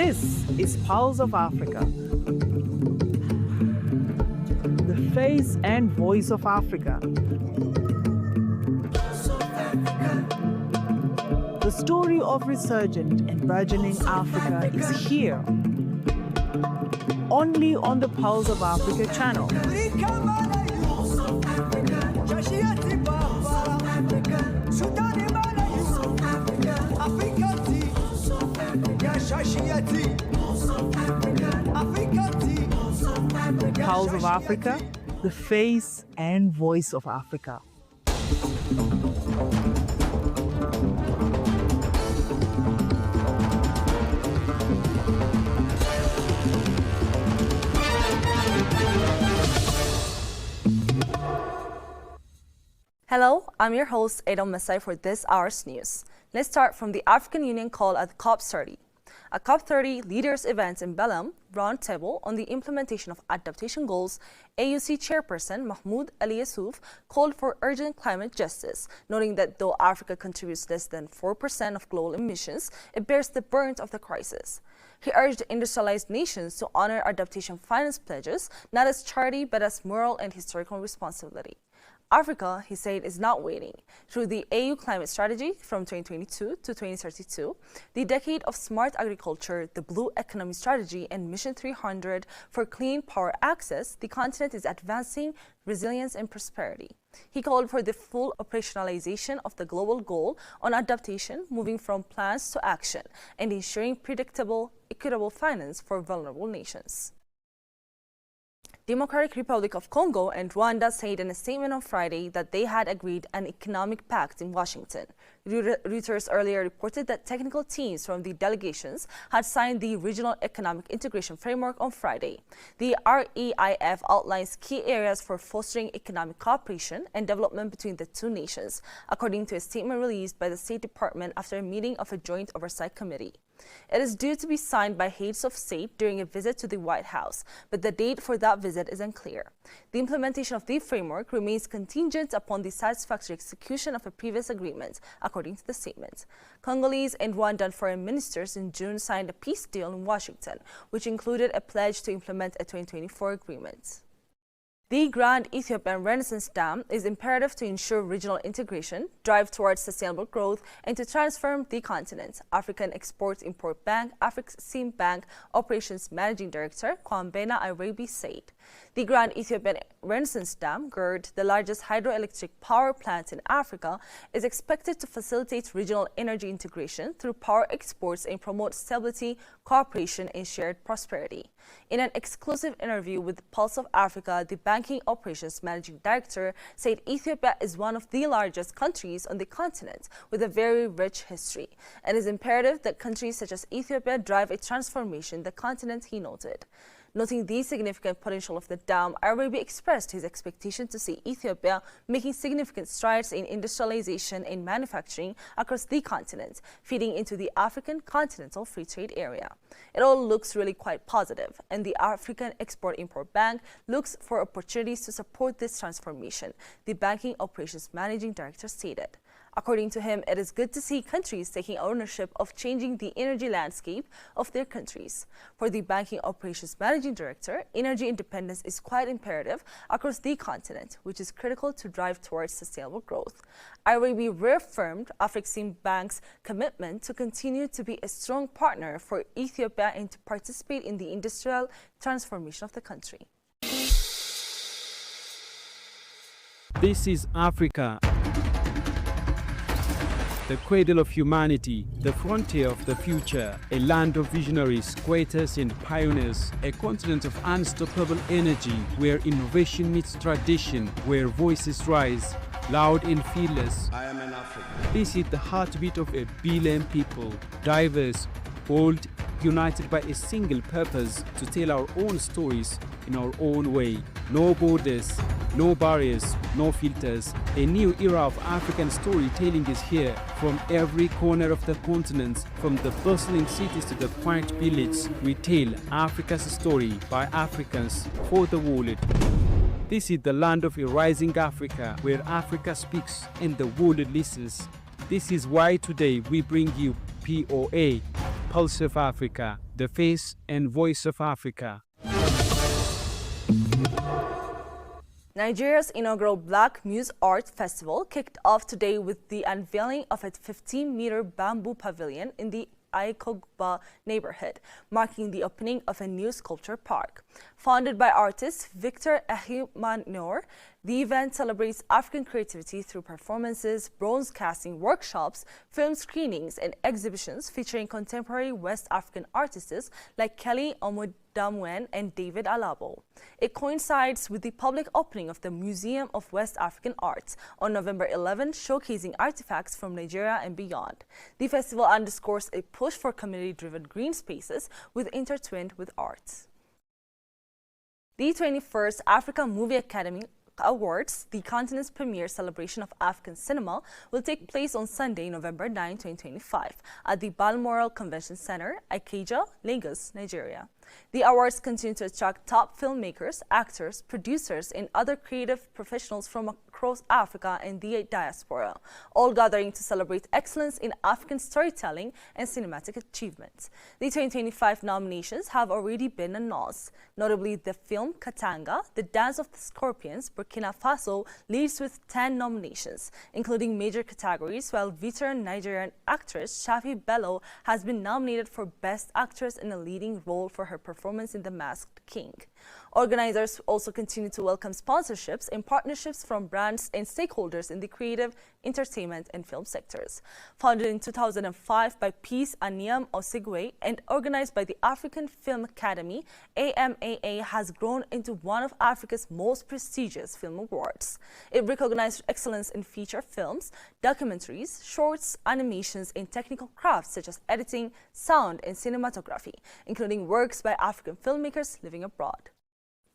This is Pulse of Africa, the face and voice of Africa. The story of resurgent and burgeoning Africa is here, only on the Pulse of Africa channel. Pulse of Africa, the face and voice of Africa. Hello, I'm your host, Adam Masai, for this hour's news. Let's start from the African Union call at COP30. A COP30 leaders event in Belém roundtable on the implementation of adaptation goals, AUC chairperson Mahmoud Ali Yusuf called for urgent climate justice, noting that though Africa contributes less than 4% of global emissions, it bears the brunt of the crisis. He urged industrialized nations to honor adaptation finance pledges, not as charity but as moral and historical responsibility. Africa, he said, is not waiting. Through the AU Climate Strategy from 2022 to 2032, the Decade of Smart Agriculture, the Blue Economy Strategy, and Mission 300 for Clean Power Access, the continent is advancing resilience and prosperity. He called for the full operationalization of the global goal on adaptation, moving from plans to action, and ensuring predictable, equitable finance for vulnerable nations. Democratic Republic of Congo and Rwanda said in a statement on Friday that they had agreed an economic pact in Washington. Reuters earlier reported that technical teams from the delegations had signed the Regional Economic Integration Framework on Friday. The REIF outlines key areas for fostering economic cooperation and development between the two nations, according to a statement released by the State Department after a meeting of a joint oversight committee. It is due to be signed by heads of state during a visit to the White House, but the date for that visit is unclear. The implementation of the framework remains contingent upon the satisfactory execution of a previous agreement, according to the statement. Congolese and Rwandan foreign ministers in June signed a peace deal in Washington, which included a pledge to implement a 2024 agreement. The Grand Ethiopian Renaissance Dam is imperative to ensure regional integration, drive towards sustainable growth, and to transform the continent, African Export-Import Bank, Afrexim Bank Operations Managing Director Kwambena Irebi said. The Grand Ethiopian Renaissance Dam, GERD, the largest hydroelectric power plant in Africa, is expected to facilitate regional energy integration through power exports and promote stability, cooperation, and shared prosperity. In an exclusive interview with Pulse of Africa, the Banking Operations Managing Director said Ethiopia is one of the largest countries on the continent with a very rich history, and it is imperative that countries such as Ethiopia drive a transformation in the continent, he noted. Noting the significant potential of the dam, Arabi expressed his expectation to see Ethiopia making significant strides in industrialization and manufacturing across the continent, feeding into the African Continental Free Trade Area. It all looks really quite positive, and the African Export-Import Bank looks for opportunities to support this transformation, the Banking Operations Managing Director stated. According to him, it is good to see countries taking ownership of changing the energy landscape of their countries. For the Banking Operations Managing Director, energy independence is quite imperative across the continent, which is critical to drive towards sustainable growth. Arabi reaffirmed Afrexim Bank's commitment to continue to be a strong partner for Ethiopia and to participate in the industrial transformation of the country. This is Africa, the cradle of humanity, the frontier of the future, a land of visionaries, creators and pioneers, a continent of unstoppable energy where innovation meets tradition, where voices rise, loud and fearless. I am an African. This is the heartbeat of a billion people, diverse, bold, united by a single purpose to tell our own stories in our own way. No borders, no barriers, no filters. A new era of African storytelling is here. From every corner of the continent, from the bustling cities to the quiet village, we tell Africa's story by Africans for the world. This is the land of a rising Africa, where Africa speaks and the world listens. This is why today we bring you POA, Pulse of Africa, the face and voice of Africa. Nigeria's inaugural Black Muse Art Festival kicked off today with the unveiling of its 15-meter bamboo pavilion in the Aikogba neighborhood, marking the opening of a new sculpture park. Founded by artist Victor Ehimanor, the event celebrates African creativity through performances, bronze casting workshops, film screenings, and exhibitions featuring contemporary West African artists like Kelly Omodamwen and David Alabo. It coincides with the public opening of the Museum of West African Art on November 11, showcasing artifacts from Nigeria and beyond. The festival underscores a push for community-driven green spaces intertwined with art. The 21st Africa Movie Academy Awards, the continent's premier celebration of African cinema, will take place on Sunday, November 9, 2025, at the Balmoral Convention Center, Ikeja, Lagos, Nigeria. The awards continue to attract top filmmakers, actors, producers, and other creative professionals from across Africa and the diaspora, all gathering to celebrate excellence in African storytelling and cinematic achievements. The 2025 nominations have already been announced, notably the film Katanga, The Dance of the Scorpions, Burkina Faso leads with 10 nominations, including major categories, while veteran Nigerian actress Shafi Bello has been nominated for Best Actress in a Leading Role for her performance in The Masked King. Organizers also continue to welcome sponsorships and partnerships from brands and stakeholders in the creative, entertainment, and film sectors. Founded in 2005 by Peace Aniam Osigwe and organized by the African Film Academy, AMAA has grown into one of Africa's most prestigious film awards. It recognizes excellence in feature films, documentaries, shorts, animations, and technical crafts such as editing, sound, and cinematography, including works by African filmmakers living abroad.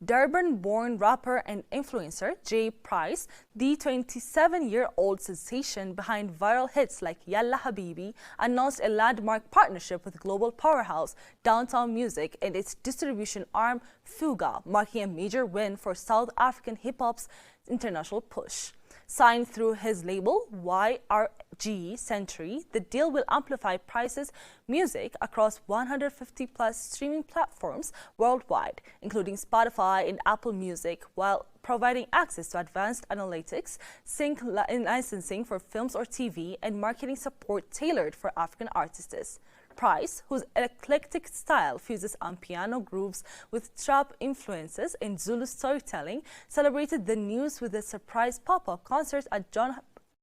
Durban-born rapper and influencer Jay Price, the 27-year-old sensation behind viral hits like Yalla Habibi, announced a landmark partnership with global powerhouse Downtown Music and its distribution arm Fuga, marking a major win for South African hip-hop's international push. Signed through his label, YRG Century, the deal will amplify Price's music across 150-plus streaming platforms worldwide, including Spotify and Apple Music, while providing access to advanced analytics, sync and licensing for films or TV, and marketing support tailored for African artists. Price, whose eclectic style fuses piano grooves with trap influences and Zulu storytelling, celebrated the news with a surprise pop-up concert at John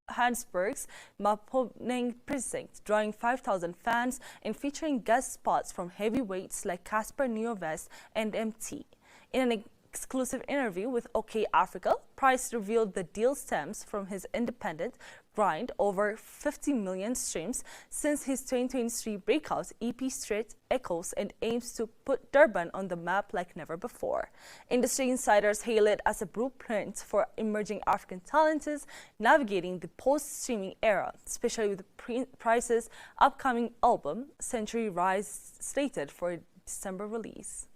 Hansburg's Maponing Precinct, drawing 5,000 fans and featuring guest spots from heavyweights like Casper Nyovest and MT. In an exclusive interview with OK Africa, Price revealed the deal stems from his independent grind over 50 million streams since his 2023 breakout EP Straight Echoes, and aims to put Durban on the map like never before. Industry insiders hail it as a blueprint for emerging African talents navigating the post-streaming era, especially with Price's upcoming album, Century Rise, slated for a December release.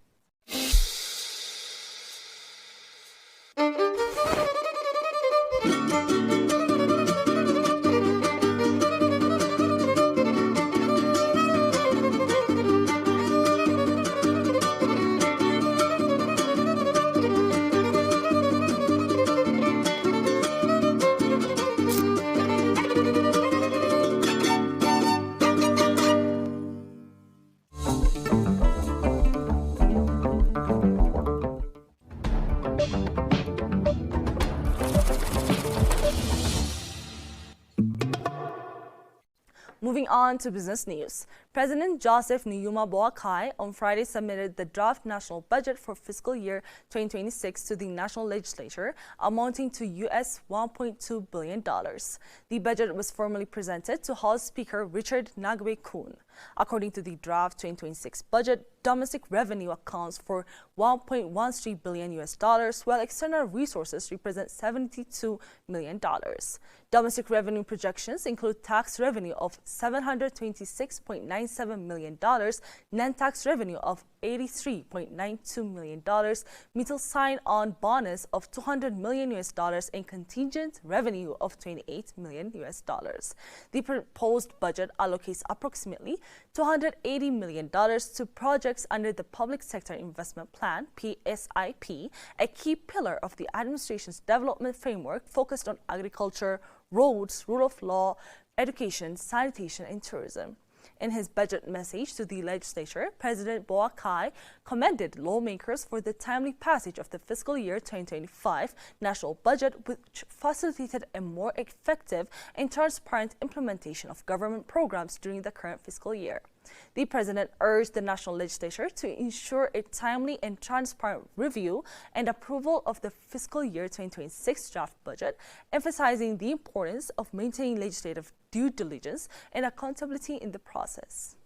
Moving on to business news. President Joseph Niyuma Boakai on Friday submitted the draft national budget for fiscal year 2026 to the national legislature, amounting to US $1.2 billion. The budget was formally presented to House Speaker Richard Nagwe Kun. According to the draft 2026 budget, domestic revenue accounts for $1.13 billion while external resources represent $72 million. Domestic revenue projections include tax revenue of $726.96 $127 million, non-tax revenue of $83.92 million, mutual sign-on bonus of $200 million and contingent revenue of $28 million. The proposed budget allocates approximately $280 million to projects under the Public Sector Investment Plan, PSIP, a key pillar of the administration's development framework focused on agriculture, roads, rule of law, education, sanitation, and tourism. In his budget message to the legislature, President Boakai commended lawmakers for the timely passage of the fiscal year 2025 national budget, which facilitated a more effective and transparent implementation of government programs during the current fiscal year. The president urged the national legislature to ensure a timely and transparent review and approval of the fiscal year 2026 draft budget, emphasizing the importance of maintaining legislative due diligence and accountability in the process.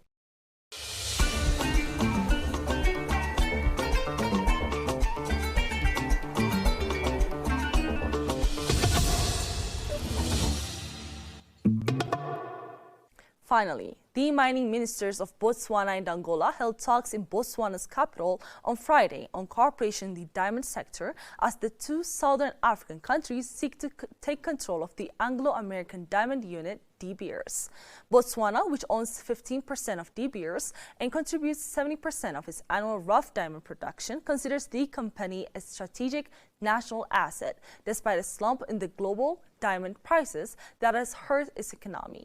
Finally, the mining ministers of Botswana and Angola held talks in Botswana's capital on Friday on cooperation in the diamond sector as the two southern African countries seek to take control of the Anglo-American Diamond Unit, De Beers. Botswana, which owns 15% of De Beers and contributes 70% of its annual rough diamond production, considers the company a strategic national asset, despite a slump in the global diamond prices that has hurt its economy.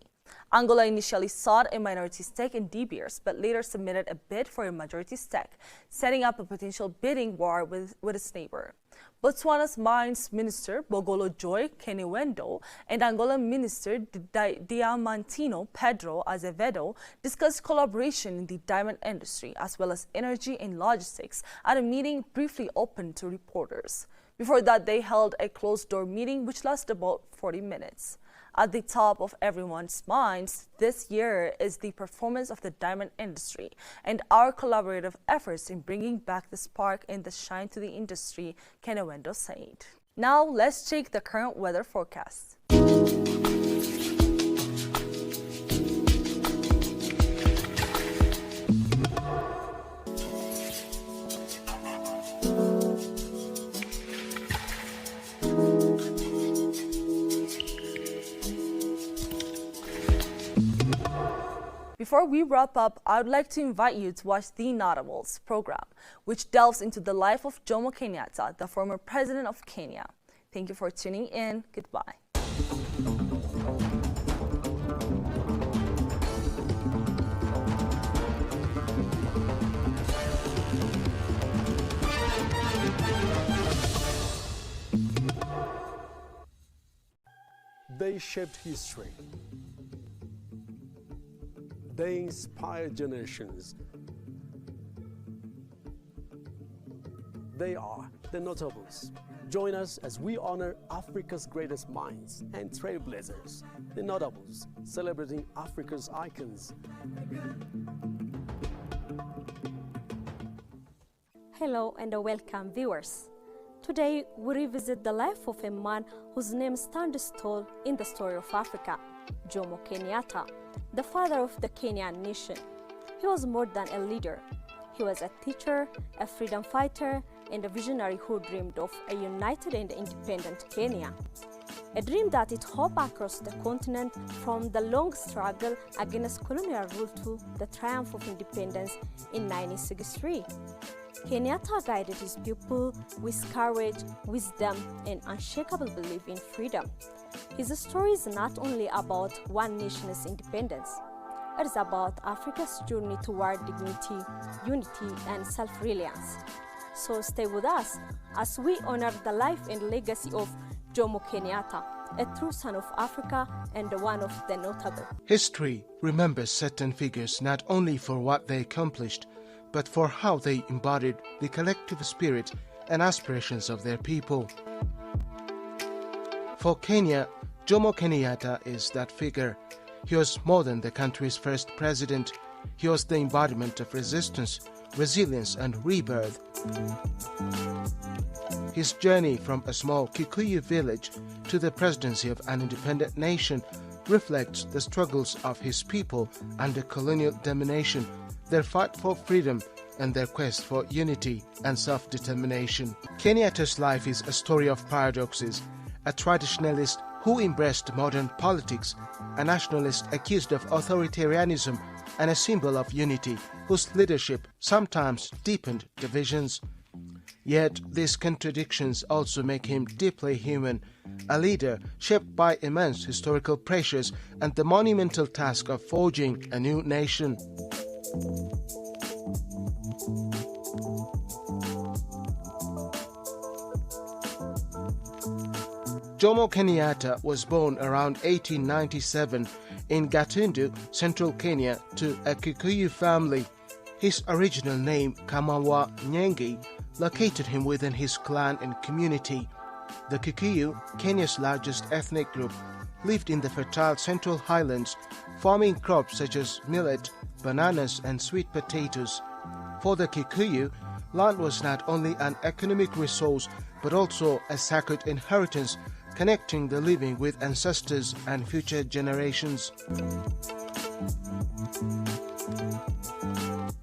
Angola initially sought a minority stake in De Beers, but later submitted a bid for a majority stake, setting up a potential bidding war with its neighbor. Botswana's Mines Minister Bogolo Joy Kenewendo and Angolan Minister Diamantino Pedro Azevedo discussed collaboration in the diamond industry as well as energy and logistics at a meeting briefly open to reporters. Before that, they held a closed-door meeting which lasted about 40 minutes. At the top of everyone's minds this year is the performance of the diamond industry and our collaborative efforts in bringing back the spark and the shine to the industry, Kenewendo said. Now let's check the current weather forecast. Before we wrap up, I would like to invite you to watch the Notables program, which delves into the life of Jomo Kenyatta, the former president of Kenya. Thank you for tuning in. Goodbye. They shaped history. They inspire generations. They are the Notables. Join us as we honor Africa's greatest minds and trailblazers, the Notables, celebrating Africa's icons. Hello and welcome, viewers. Today we revisit the life of a man whose name stands tall in the story of Africa, Jomo Kenyatta, the father of the Kenyan nation. He was more than a leader. He was a teacher, a freedom fighter, and a visionary who dreamed of a united and independent Kenya. A dream that it hoped across the continent from the long struggle against colonial rule to the triumph of independence in 1963. Kenyatta guided his people with courage, wisdom, and unshakable belief in freedom. His story is not only about one nation's independence, it is about Africa's journey toward dignity, unity, and self-reliance. So stay with us as we honor the life and legacy of Jomo Kenyatta, a true son of Africa and one of the notable. History remembers certain figures not only for what they accomplished, but for how they embodied the collective spirit and aspirations of their people. For Kenya, Jomo Kenyatta is that figure. He was more than the country's first president. He was the embodiment of resistance, resilience, and rebirth. His journey from a small Kikuyu village to the presidency of an independent nation reflects the struggles of his people under colonial domination, their fight for freedom, and their quest for unity and self-determination. Kenyatta's life is a story of paradoxes: a traditionalist who embraced modern politics, a nationalist accused of authoritarianism, and a symbol of unity whose leadership sometimes deepened divisions. Yet these contradictions also make him deeply human, a leader shaped by immense historical pressures and the monumental task of forging a new nation. Jomo Kenyatta was born around 1897 in Gatundu, central Kenya, to a Kikuyu family. His original name, Kamawa Nyengi, located him within his clan and community. The Kikuyu, Kenya's largest ethnic group, lived in the fertile Central Highlands, farming crops such as millet, bananas, and sweet potatoes. For the Kikuyu, land was not only an economic resource but also a sacred inheritance, connecting the living with ancestors and future generations.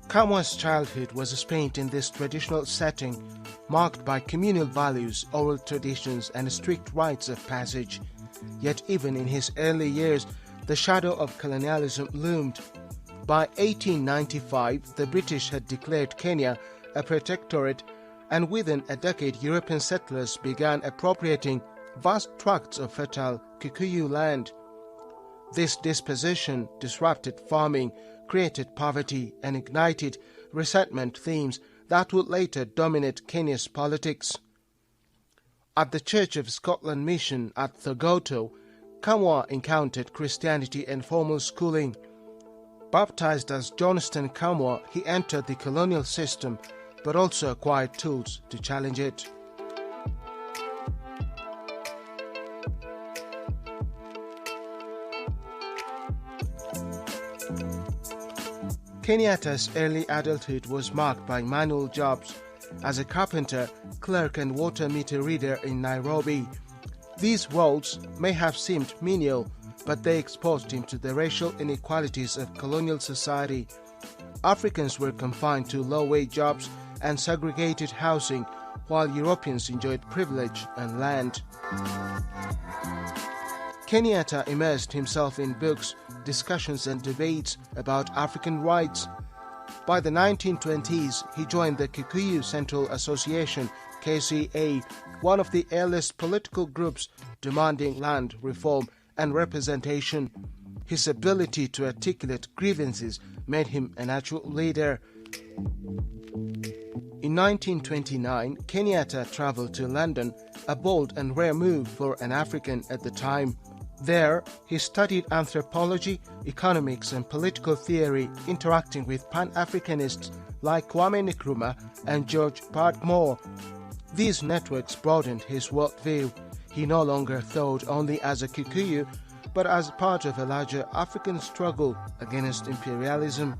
Kamawa's childhood was spent in this traditional setting, marked by communal values, oral traditions, and strict rites of passage. Yet even in his early years, the shadow of colonialism loomed. By 1895, the British had declared Kenya a protectorate, and within a decade European settlers began appropriating vast tracts of fertile Kikuyu land. This dispossession disrupted farming, created poverty, and ignited resentment themes that would later dominate Kenya's politics. At the Church of Scotland Mission at Thogoto, Kamawa encountered Christianity and formal schooling. Baptized as Johnston Kamawa, he entered the colonial system but also acquired tools to challenge it. Kenyatta's early adulthood was marked by manual jobs as a carpenter, clerk, and water meter reader in Nairobi. These roles may have seemed menial, but they exposed him to the racial inequalities of colonial society. Africans were confined to low-wage jobs and segregated housing, while Europeans enjoyed privilege and land. Kenyatta immersed himself in books, discussions, and debates about African rights. By the 1920s, he joined the Kikuyu Central Association, KCA, one of the earliest political groups demanding land reform and representation. His ability to articulate grievances made him a natural leader. In 1929, Kenyatta traveled to London, a bold and rare move for an African at the time. There, he studied anthropology, economics, and political theory, interacting with Pan-Africanists like Kwame Nkrumah and George Padmore. These networks broadened his worldview. He no longer thought only as a Kikuyu, but as part of a larger African struggle against imperialism.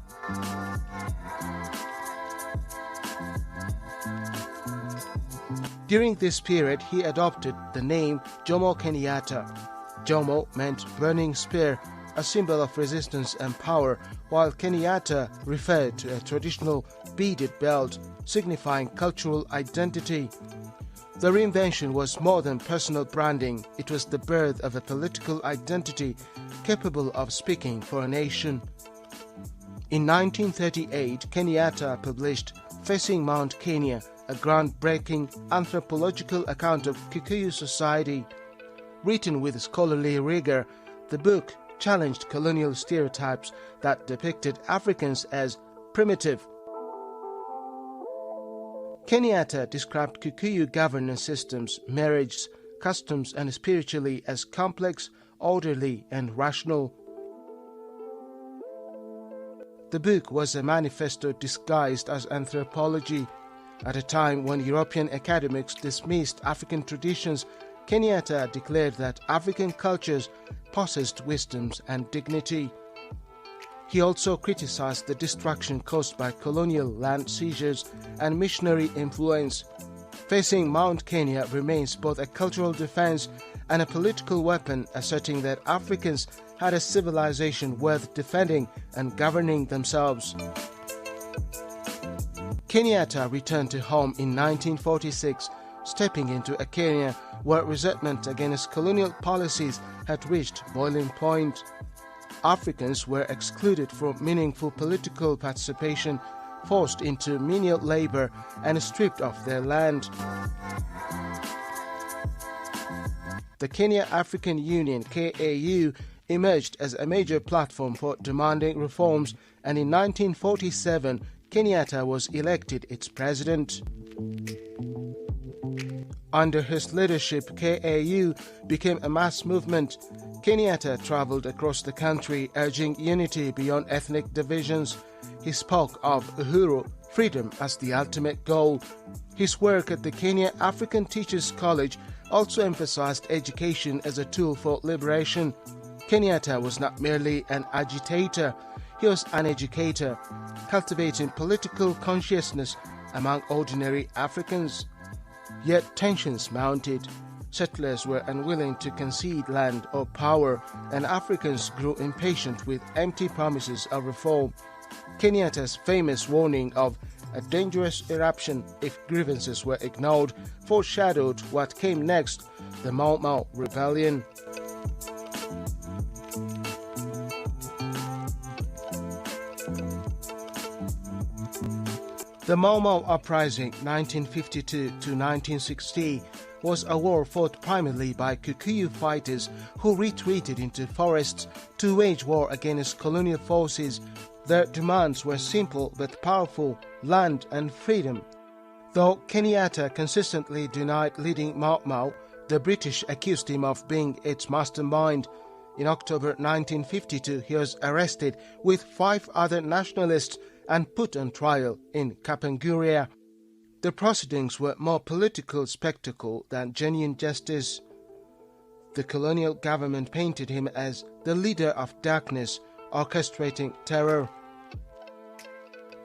During this period, he adopted the name Jomo Kenyatta. Jomo meant burning spear, a symbol of resistance and power, while Kenyatta referred to a traditional beaded belt signifying cultural identity. The reinvention was more than personal branding, it was the birth of a political identity capable of speaking for a nation. In 1938, Kenyatta published Facing Mount Kenya, a groundbreaking anthropological account of Kikuyu society. Written with scholarly rigor, the book challenged colonial stereotypes that depicted Africans as primitive. Kenyatta described Kikuyu governance systems, marriages, customs, and spirituality as complex, orderly, and rational. The book was a manifesto disguised as anthropology. At a time when European academics dismissed African traditions, Kenyatta declared that African cultures possessed wisdoms and dignity. He also criticized the destruction caused by colonial land seizures and missionary influence. Facing Mount Kenya remains both a cultural defense and a political weapon, asserting that Africans had a civilization worth defending and governing themselves. Kenyatta returned to home in 1946, stepping into a Kenya where resentment against colonial policies had reached boiling point. Africans were excluded from meaningful political participation, forced into menial labor, and stripped of their land. The Kenya African Union (KAU) emerged as a major platform for demanding reforms, and in 1947, Kenyatta was elected its president. Under his leadership, KAU became a mass movement. Kenyatta traveled across the country urging unity beyond ethnic divisions. He spoke of uhuru, freedom, as the ultimate goal. His work at the Kenya African Teachers College also emphasized education as a tool for liberation. Kenyatta was not merely an agitator, he was an educator, cultivating political consciousness among ordinary Africans. Yet tensions mounted. Settlers were unwilling to concede land or power, and Africans grew impatient with empty promises of reform. Kenyatta's famous warning of a dangerous eruption if grievances were ignored foreshadowed what came next, the Mau Mau Rebellion. The Mau Mau Uprising 1952 to 1960 was a war fought primarily by Kikuyu fighters who retreated into forests to wage war against colonial forces. Their demands were simple but powerful: land and freedom. Though Kenyatta consistently denied leading Mau Mau, the British accused him of being its mastermind. In October 1952, he was arrested with 5 other nationalists and put on trial in Kapenguria. The proceedings were more political spectacle than genuine justice. The colonial government painted him as the leader of darkness, orchestrating terror.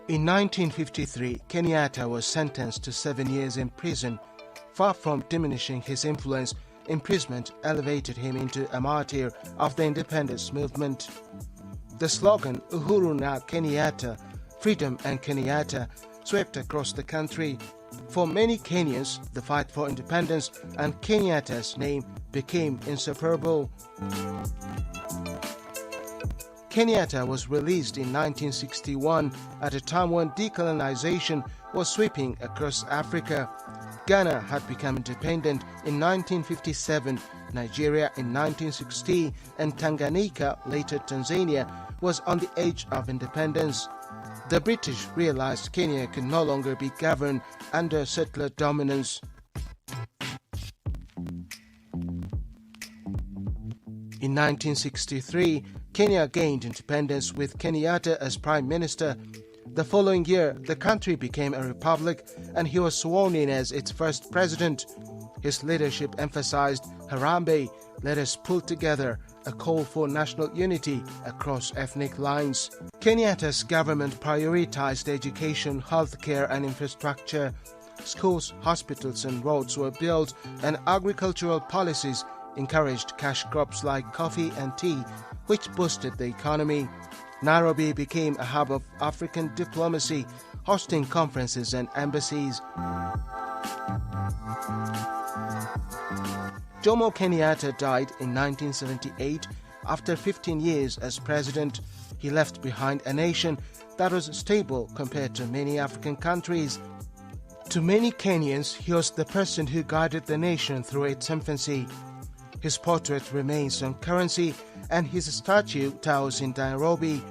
In 1953, Kenyatta was sentenced to 7 years in prison. Far from diminishing his influence, imprisonment elevated him into a martyr of the independence movement. The slogan "Uhuru na Kenyatta," freedom and Kenyatta, swept across the country. For many Kenyans, the fight for independence and Kenyatta's name became inseparable. Kenyatta was released in 1961 at a time when decolonization was sweeping across Africa. Ghana had become independent in 1957, Nigeria in 1960, and Tanganyika, later Tanzania, was on the edge of independence. The British realized Kenya could no longer be governed under settler dominance. In 1963, Kenya gained independence with Kenyatta as Prime Minister. The following year, the country became a republic and he was sworn in as its first president. His leadership emphasized Harambee, let us pull together, a call for national unity across ethnic lines. Kenyatta's government prioritized education, healthcare and infrastructure. Schools, hospitals and roads were built, and agricultural policies encouraged cash crops like coffee and tea, which boosted the economy. Nairobi became a hub of African diplomacy, hosting conferences and embassies. Jomo Kenyatta died in 1978 after 15 years as president. He left behind a nation that was stable compared to many African countries. To many Kenyans, he was the person who guided the nation through its infancy. His portrait remains on currency and his statue towers in Nairobi.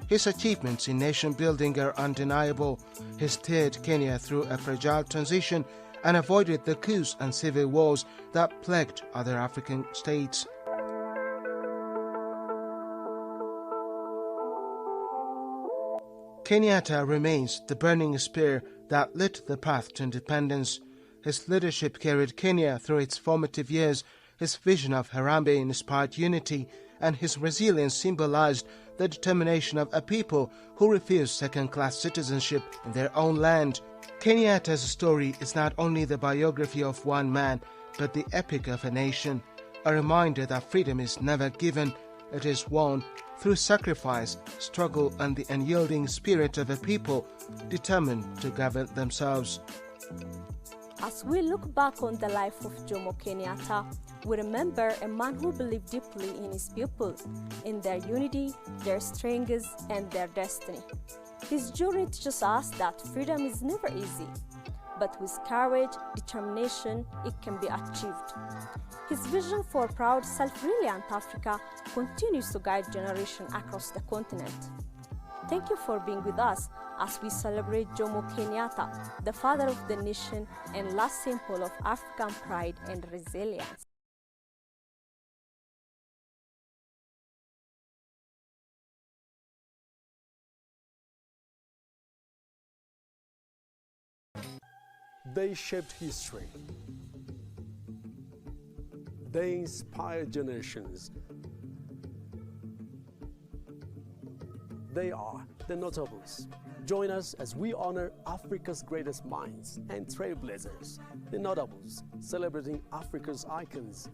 His achievements in nation building are undeniable. He steered Kenya through a fragile transition and avoided the coups and civil wars that plagued other African states. Kenyatta remains the burning spear that lit the path to independence. His leadership carried Kenya through its formative years. His vision of Harambee inspired unity, and his resilience symbolized the determination of a people who refused second-class citizenship in their own land. Kenyatta's story is not only the biography of one man, but the epic of a nation, a reminder that freedom is never given, It is won through sacrifice, struggle, and the unyielding spirit of a people determined to govern themselves. As we look back on the life of Jomo Kenyatta, we remember a man who believed deeply in his people, in their unity, their strengths, and their destiny. His journey teaches us that freedom is never easy, but with courage, determination, it can be achieved. His vision for a proud, self-reliant Africa continues to guide generations across the continent. Thank you for being with us as we celebrate Jomo Kenyatta, the father of the nation and last symbol of African pride and resilience. They shaped history. They inspired generations. They are the notables. Join us as we honor Africa's greatest minds and trailblazers, the notables, celebrating Africa's icons.